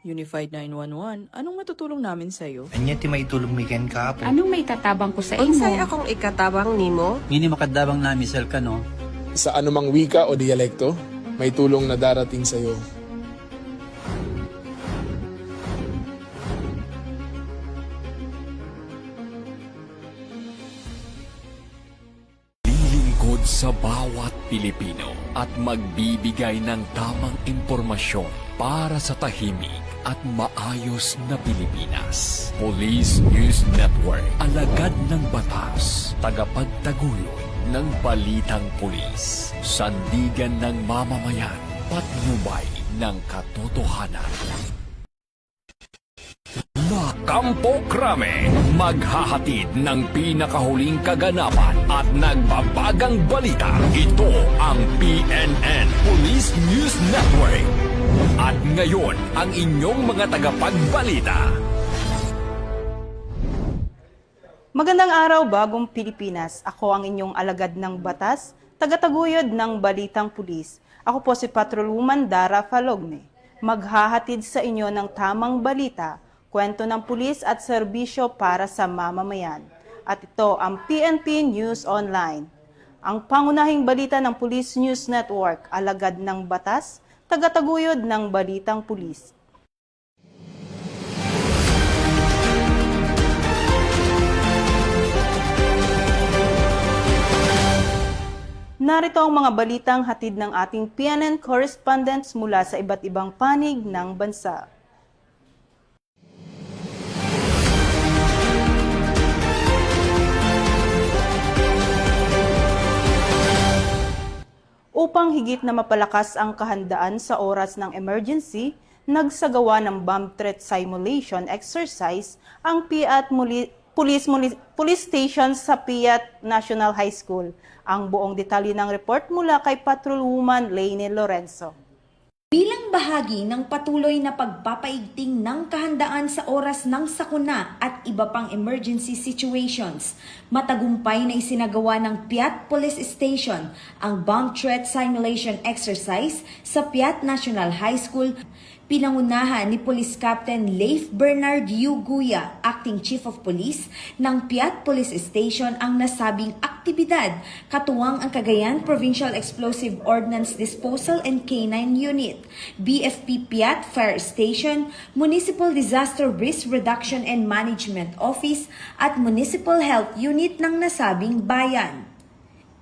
Unified 911, anong matutulong namin sa'yo? Anya ti maitulong miken ka po. Anong may tatabang ko sa imo? Unsay akong ikatabang nimo? Ngini makadabang na misal ka no. Sa anumang wika o dialekto, may tulong na darating sa iyo. Lilingkod sa bawat Pilipino at magbibigay ng tamang impormasyon para sa tahimik at maayos na Pilipinas. Police News Network, alagad ng batas, tagapagtaguyod ng balitang pulis, sandigan ng mamamayan, patnubay ng katotohanan. La Campo Crame, maghahatid ng pinakahuling kaganapan at nagbabagang balita. Ito ang PNN Police News Network. At ngayon, ang inyong mga tagapagbalita. Magandang araw, bagong Pilipinas. Ako ang inyong alagad ng batas, tagataguyod ng Balitang Pulis. Ako po si Patrolwoman Dara Falogne. Maghahatid sa inyo ng tamang balita, kwento ng pulis at serbisyo para sa mamamayan. At ito ang PNP News Online. Ang pangunahing balita ng Police News Network, alagad ng batas, tagataguyod ng Balitang Pulis. Narito ang mga balitang hatid ng ating PNN correspondents mula sa iba't ibang panig ng bansa. Upang higit na mapalakas ang kahandaan sa oras ng emergency, nagsagawa ng bomb threat simulation exercise ang PIAT Police Station sa PIAT National High School. Ang buong detalye ng report mula kay Patrolwoman Lainey Lorenzo. Bilang bahagi ng patuloy na pagpapaigting ng kahandaan sa oras ng sakuna at iba pang emergency situations, matagumpay na isinagawa ng PIAT Police Station ang bomb threat simulation exercise sa PIAT National High School. Pinangunahan ni Police Captain Leif Bernard Guya, Acting Chief of Police ng PIAT Police Station ang nasabing aktibidad, katuwang ang Cagayan Provincial Explosive Ordnance Disposal and K9 Unit, BFP PIAT Fire Station, Municipal Disaster Risk Reduction and Management Office at Municipal Health Unit ng nasabing bayan.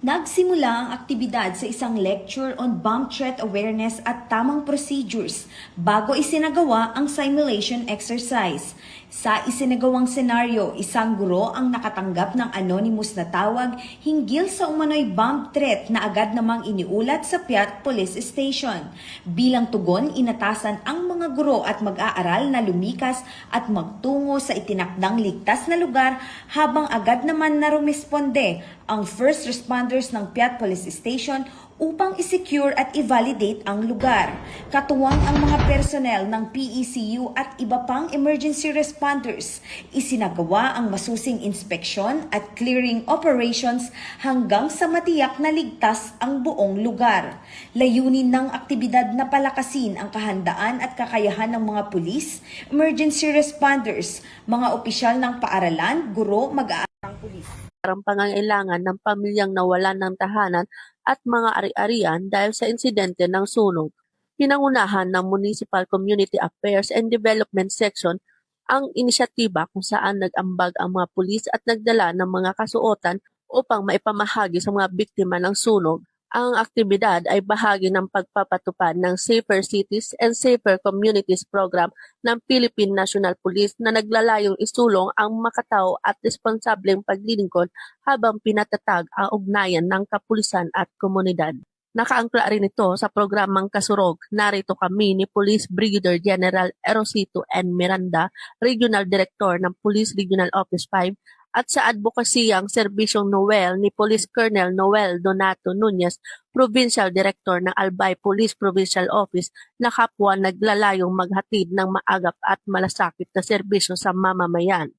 Nagsimula ang aktibidad sa isang lecture on bomb threat awareness at tamang procedures bago isinagawa ang simulation exercise. Sa isinagawang senaryo, isang guro ang nakatanggap ng anonymous na tawag hinggil sa umano'y bomb threat na agad namang iniulat sa PIAT Police Station. Bilang tugon, inatasan ang mga guro at mag-aaral na lumikas at magtungo sa itinakdang ligtas na lugar habang agad naman na rumisponde ang first responders ng PIAT Police Station upang i-secure at i-validate ang lugar. Katuwang ang mga personnel ng PECU at iba pang emergency responders, isinagawa ang masusing inspeksyon at clearing operations hanggang sa matiyak na ligtas ang buong lugar. Layunin ng aktibidad na palakasin ang kahandaan at kakayahan ng mga pulis, emergency responders, mga opisyal ng paaralan, guro, mag-aarang pulis. Ang pangangailangan ng pamilyang nawalan ng tahanan at mga ari-arian dahil sa insidente ng sunog. Pinangunahan ng Municipal Community Affairs and Development Section ang inisyatiba kung saan nag-ambag ang mga pulis at nagdala ng mga kasuotan upang maipamahagi sa mga biktima ng sunog. Ang aktibidad ay bahagi ng pagpapatupad ng Safer Cities and Safer Communities Program ng Philippine National Police na naglalayong isulong ang makatao at responsableng paglilingkod habang pinatatag ang ugnayan ng kapulisan at komunidad. Nakaangkla rin ito sa programang Kasurog. Narito kami ni Police Brigadier General Erosito N. Miranda, Regional Director ng Police Regional Office 5, at sa advokasiyang serbisyong Noel ni Police Colonel Noel Donato Nunez, Provincial Director ng Albay Police Provincial Office, na kapwa naglalayong maghatid ng maagap at malasakit na serbisyo sa mamamayan.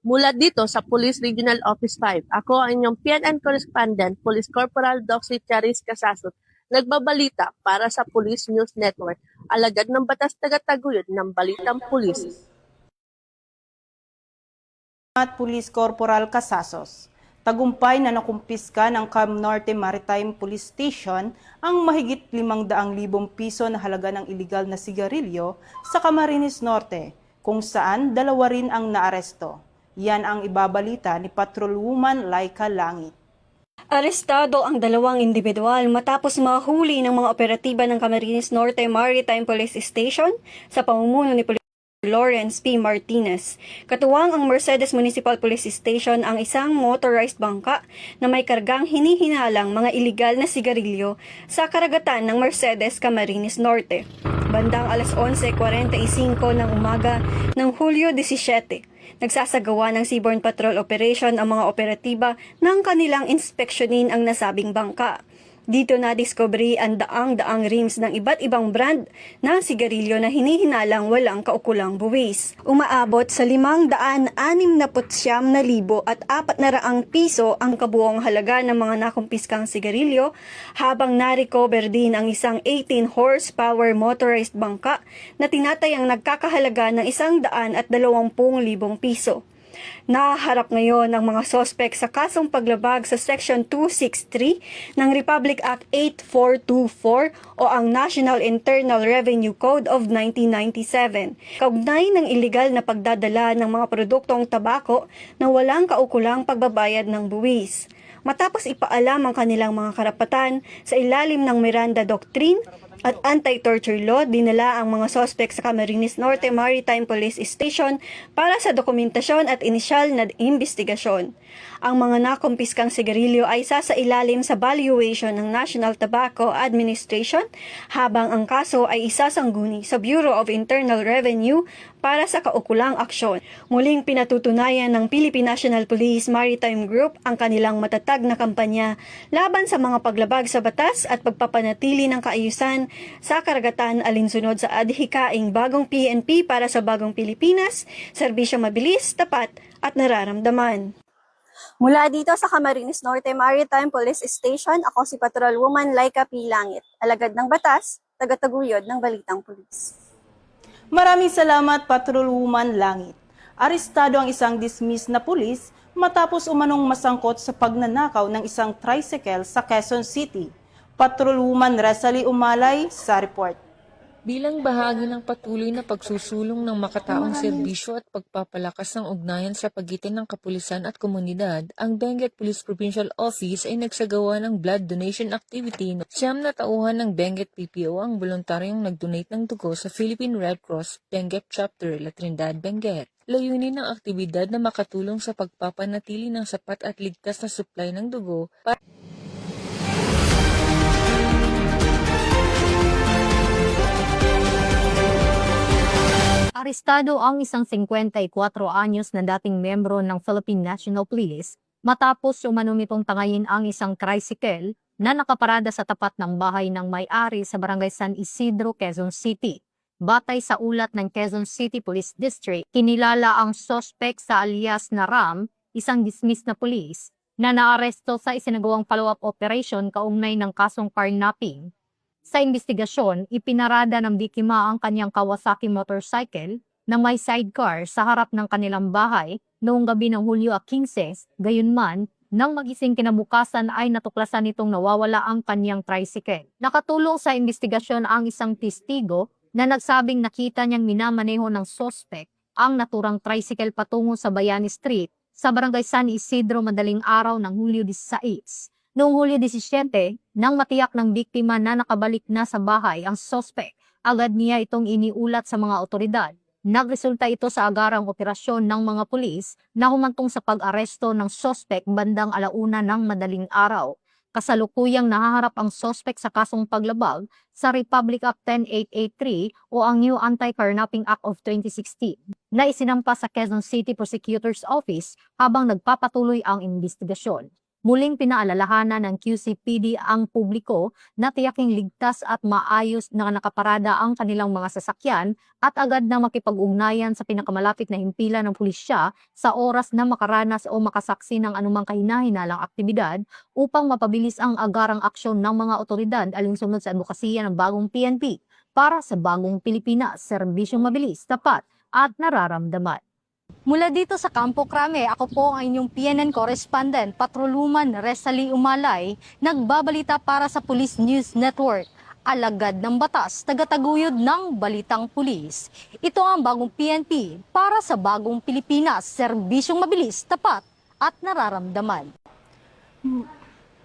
Mula dito sa Police Regional Office 5, ako ang inyong PNN Correspondent, Police Corporal Doxy Charis Casasot, Nagbabalita para sa Police News Network, alagad ng batas tagataguyod ng Balitang Pulis. At Police Corporal Casasos. Tagumpay na nakumpiska ng Cam Norte Maritime Police Station ang mahigit 500,000 piso na halaga ng iligal na sigarilyo sa Camarines Norte, kung saan 2 rin ang naaresto. Yan ang ibabalita ni Patrolwoman Laika Langit. Arestado ang 2 individual matapos mahuli ng mga operatiba ng Camarines Norte Maritime Police Station sa pamumuno ni Lawrence P. Martinez. Katuwang ang Mercedes Municipal Police Station ang isang motorized bangka na may kargang hinihinalang mga iligal na sigarilyo sa karagatan ng Mercedes, Camarines Norte. Bandang alas 11:45 ng umaga ng Hulyo 17, nagsasagawa ng Seaborne Patrol Operation ang mga operatiba ng kanilang inspeksyonin ang nasabing bangka. Dito na-discovery ang daang-daang rims ng iba't ibang brand ng sigarilyo na hinihinalang walang kaukulang buwis. Umaabot sa 569,400 piso ang kabuong halaga ng mga nakumpiskang sigarilyo, habang na-recover din ang isang 18 horsepower motorized bangka na tinatayang nagkakahalaga ng 120,000 piso. Nahaharap ngayon ang mga sospek sa kasong paglabag sa Section 263 ng Republic Act 8424 o ang National Internal Revenue Code of 1997, kaugnay ng iligal na pagdadala ng mga produktong tabako na walang kaukulang pagbabayad ng buwis. Matapos ipaalam ang kanilang mga karapatan sa ilalim ng Miranda Doctrine at Anti-Torture Law, dinala ang mga sospek sa Camarines Norte Maritime Police Station para sa dokumentasyon at inisyal na investigasyon. Ang mga nakumpiskang sigarilyo ay sasailalim sa valuation ng National Tobacco Administration, habang ang kaso ay isasangguni sa Bureau of Internal Revenue para sa kaukulang aksyon. Muling pinatutunayan ng Philippine National Police Maritime Group ang kanilang matatag na kampanya laban sa mga paglabag sa batas at pagpapanatili ng kaayusan sa karagatan, alinsunod sa adhikaing bagong PNP para sa bagong Pilipinas, serbisyo mabilis, tapat at nararamdaman. Mula dito sa Camarines Norte Maritime Police Station, ako si Patrolwoman Laika P. Langit, alagad ng batas, tagataguyod ng Balitang Pulis. Maraming salamat, Patrolwoman Langit. Arestado ang isang dismissed na pulis matapos umanong masangkot sa pagnanakaw ng isang tricycle sa Quezon City. Patrolwoman Rosalie Umalay sa report. Bilang bahagi ng patuloy na pagsusulong ng makataong serbisyo at pagpapalakas ng ugnayan sa pagitan ng kapulisan at komunidad, ang Benguet Police Provincial Office ay nagsagawa ng blood donation activity. 9 na tauhan ng Benguet PPO ang voluntaryong nag-donate ng dugo sa Philippine Red Cross Benguet Chapter La Trindad, Benguet. Layunin ng aktibidad na makatulong sa pagpapanatili ng sapat at ligtas na supply ng dugo para Arestado ang isang 54 anyos na dating membro ng Philippine National Police matapos umano nitong tangayin ang isang tricycle na nakaparada sa tapat ng bahay ng may-ari sa Barangay San Isidro, Quezon City. Batay sa ulat ng Quezon City Police District, kinilala ang suspect sa alias na Ram, isang dismissed na pulis, na naaresto sa isinagawang follow-up operation kaugnay ng kasong carnapping. Sa investigasyon, ipinarada ng biktima ang kanyang Kawasaki motorcycle na may sidecar sa harap ng kanilang bahay noong gabi ng Hulyo 15, gayunman, nang magising kinabukasan ay natuklasan nitong nawawala ang kanyang tricycle. Nakatulong sa investigasyon ang isang testigo na nagsabing nakita niyang minamaneho ng suspect ang naturang tricycle patungo sa Bayani Street sa Barangay San Isidro madaling araw ng Hulyo 16. Noong Hulyo 17, nang matiyak ng biktima na nakabalik na sa bahay ang suspect, agad niya itong iniulat sa mga otoridad. Nagresulta ito sa agarang operasyon ng mga pulis na humantong sa pag-aresto ng suspect bandang 1:00 ng madaling araw. Kasalukuyang nahaharap ang suspect sa kasong paglabag sa Republic Act 10883 o ang New Anti-Carnapping Act of 2016 na isinampa sa Quezon City Prosecutor's Office habang nagpapatuloy ang investigasyon. Muling pinaalalahanan ng QCPD ang publiko na tiyaking ligtas at maayos na nakaparada ang kanilang mga sasakyan at agad na makipag-ugnayan sa pinakamalapit na himpilan ng pulisya sa oras na makaranas o makasaksi ng anumang kahina-hinalang aktibidad upang mapabilis ang agarang aksyon ng mga otoridad alinsunod sa advokasya ng bagong PNP para sa bagong Pilipinas, serbisyong mabilis, tapat at nararamdaman. Mula dito sa Campo Crame, ako po ang inyong PNN correspondent, Patroluman Resali Umalay, nagbabalita para sa Police News Network. Alagad ng batas, tagataguyod ng balitang pulis. Ito ang bagong PNP para sa bagong Pilipinas, serbisyong mabilis, tapat at nararamdaman.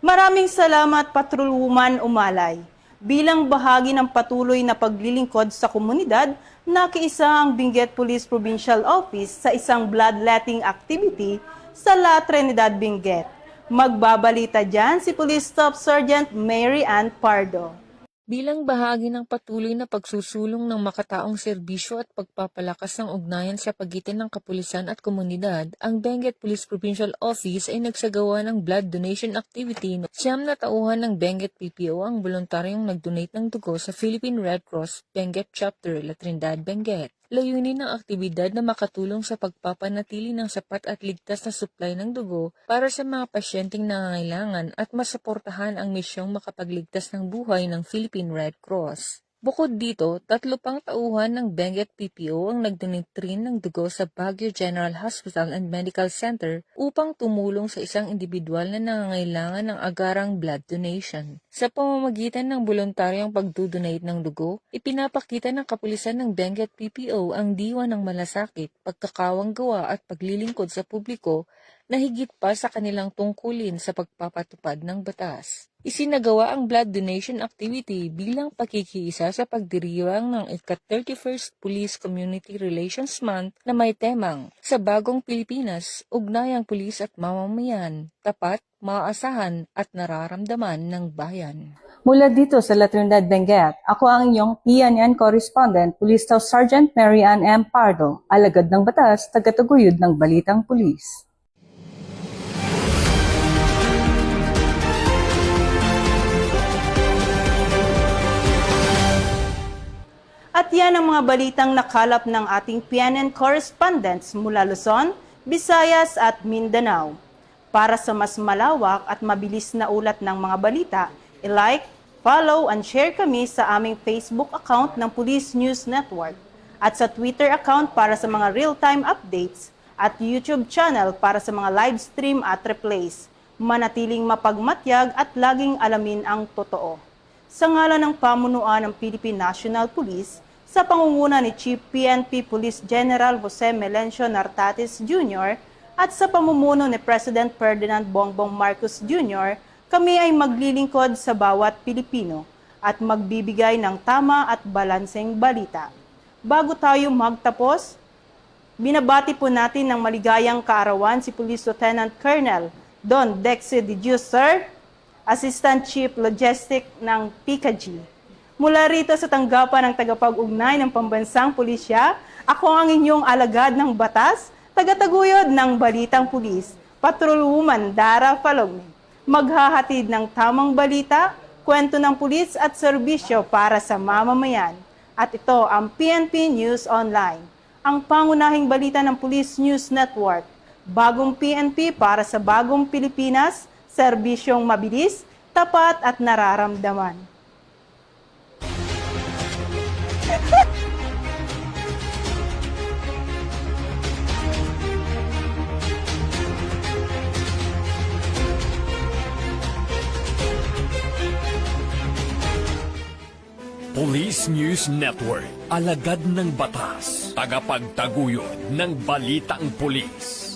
Maraming salamat, Patroluman Umalay. Bilang bahagi ng patuloy na paglilingkod sa komunidad, nakiisa ang Benguet Police Provincial Office sa isang bloodletting activity sa La Trinidad, Benguet. Magbabalita dyan si Police Staff Sergeant Mary Ann Pardo. Bilang bahagi ng patuloy na pagsusulong ng makataong serbisyo at pagpapalakas ng ugnayan sa pagitan ng kapulisan at komunidad, ang Benguet Police Provincial Office ay nagsagawa ng blood donation activity. 9 na tauhan ng Benguet PPO ang voluntaryong nag-donate ng dugo sa Philippine Red Cross Benguet Chapter, La Trinidad, Benguet. Layunin ng aktibidad na makatulong sa pagpapanatili ng sapat at ligtas na supply ng dugo para sa mga pasyenteng nangangailangan at masuportahan ang misyong makapagligtas ng buhay ng Philippine Red Cross. Bukod dito, 3 pang tauhan ng Benguet PPO ang nag-donate rin ng dugo sa Baguio General Hospital and Medical Center upang tumulong sa isang individual na nangangailangan ng agarang blood donation. Sa pamamagitan ng voluntaryong pagdodonate ng dugo, ipinapakita ng kapulisan ng Benguet PPO ang diwa ng malasakit, pagkakawang gawa at paglilingkod sa publiko na higit pa sa kanilang tungkulin sa pagpapatupad ng batas. Isinagawa ang blood donation activity bilang pakikiisa sa pagdiriwang ng ika-31st Police Community Relations Month na may temang Sa Bagong Pilipinas, Ugnayang Pulis at Mamamayan, Tapat, Maaasahan at Nararamdaman ng Bayan. Mula dito sa La Trinidad, Benguet, ako ang inyong PNN correspondent, Police Staff Sergeant Mary Ann M. Pardo, alagad ng batas, tagataguyod ng balitang pulis. At yan ang mga balitang nakalap ng ating PNN correspondents mula Luzon, Visayas at Mindanao. Para sa mas malawak at mabilis na ulat ng mga balita, i-like, follow and share kami sa aming Facebook account ng Police News Network at sa Twitter account para sa mga real-time updates at YouTube channel para sa mga live stream at replays. Manatiling mapagmatyag at laging alamin ang totoo. Sa ngalan ng pamunuan ng Philippine National Police, sa pangunguna ni Chief PNP Police General Jose Melencio Nartatis Jr. at sa pamumuno ni President Ferdinand Bongbong Marcos Jr., kami ay maglilingkod sa bawat Pilipino at magbibigay ng tama at balanseng balita. Bago tayo magtapos, binabati po natin ng maligayang kaarawan si Police Lieutenant Colonel Don Dexy De Dios, Sir, Assistant Chief Logistic ng PCAG. Mula rito sa tanggapan ng tagapag-ugnay ng Pambansang Pulisya, ako ang inyong alagad ng batas, tagataguyod ng Balitang Pulis, Patrolwoman Dara Falogne. Maghahatid ng tamang balita, kwento ng pulis at serbisyo para sa mamamayan. At ito ang PNP News Online, ang pangunahing balita ng Police News Network. Bagong PNP para sa bagong Pilipinas, serbisyong mabilis, tapat at nararamdaman. Police News Network, alagad ng batas, tagapagtaguyod ng balitang pulis.